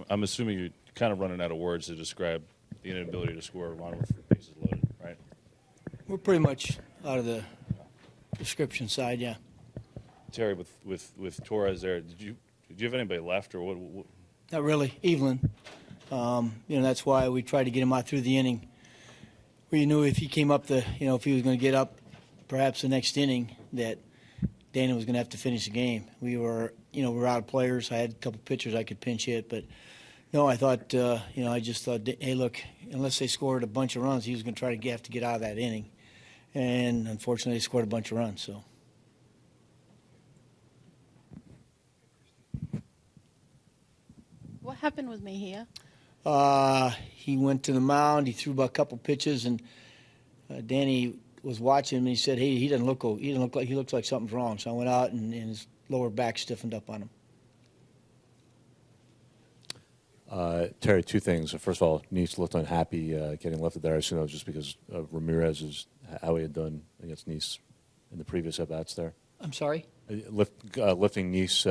I'm assuming you're kind of running out of words to describe the inability to score a run with bases loaded, right? We're pretty much out of the description side, yeah. Terry, with Torres there, did you have anybody left or what? Not really. Evelyn. That's why we tried to get him out through the inning. We knew if he came up if he was going to get up perhaps the next inning, that Dana was going to have to finish the game. We were out of players. I had a couple pitchers I could pinch hit, but no, I thought, I just thought, hey, look, unless they scored a bunch of runs, he was going to try to have to get out of that inning. And unfortunately, they scored a bunch of runs, so. What happened with Mejia? He went to the mound. He threw about a couple pitches, and Danny was watching him, and he said, "Hey, he doesn't look like he looks like something's wrong." So I went out, and his lower back stiffened up on him. Terry, two things. First of all, Nice looked unhappy getting lifted there. I assume that was just because of Ramirez's how he had done against Nice in the previous at-bats there. I'm sorry? Lifting Nice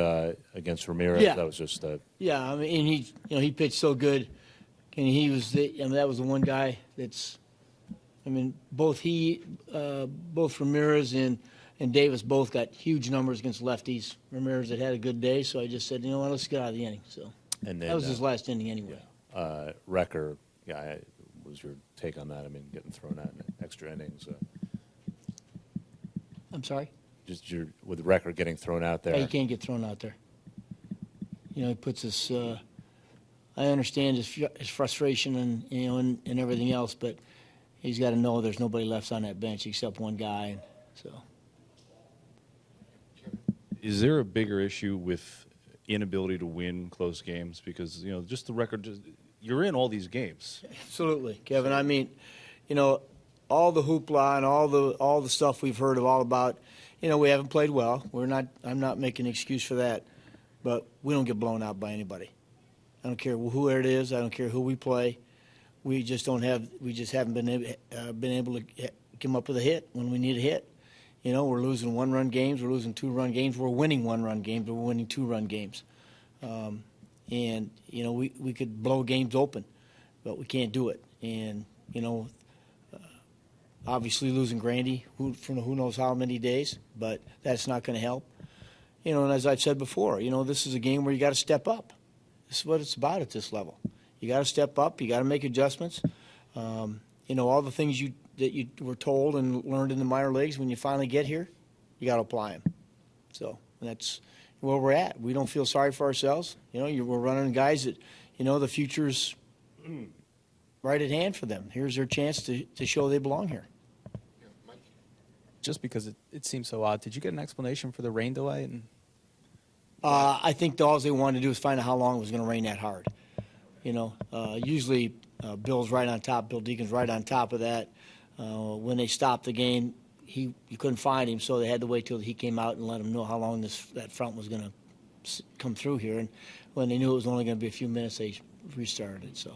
against Ramirez. Yeah. That was just. Yeah, I mean, he pitched so good, and he was that was the one guy that's. I mean, both Ramirez and Davis both got huge numbers against lefties. Ramirez had a good day, so I just said, what, let's get out of the inning. So and then, that was his last inning anyway. Yeah. Wrecker, what was your take on that? I mean, getting thrown out in extra innings. I'm sorry? Just with Wrecker getting thrown out there. Yeah, he can't get thrown out there. He puts his. I understand his frustration and everything else, but he's got to know there's nobody left on that bench except one guy. So. Is there a bigger issue with inability to win close games? Because just the record, you're in all these games. Absolutely, Kevin. I mean, all the hoopla and all the stuff we've heard all about. We haven't played well. I'm not making an excuse for that, but we don't get blown out by anybody. I don't care who it is. I don't care who we play. We just haven't been able to come up with a hit when we need a hit. We're losing one-run games. We're losing two-run games. We're winning one-run games. We're winning two-run games. We could blow games open, but we can't do it. And obviously losing Grandy for who knows how many days, but that's not going to help. And as I've said before, this is a game where you got to step up. This is what it's about at this level. You got to step up. You got to make adjustments. All the things that you were told and learned in the minor leagues, when you finally get here, you got to apply them. So that's where we're at. We don't feel sorry for ourselves. We're running guys that, the future's right at hand for them. Here's their chance to show they belong here. Just because it seems so odd, did you get an explanation for the rain delay? I think all they wanted to do was find out how long it was going to rain that hard. Usually Bill's right on top. Bill Deacon's right on top of that. When they stopped the game, you couldn't find him, so they had to wait till he came out and let them know how long that front was going to come through here. And when they knew it was only going to be a few minutes, they restarted it. So.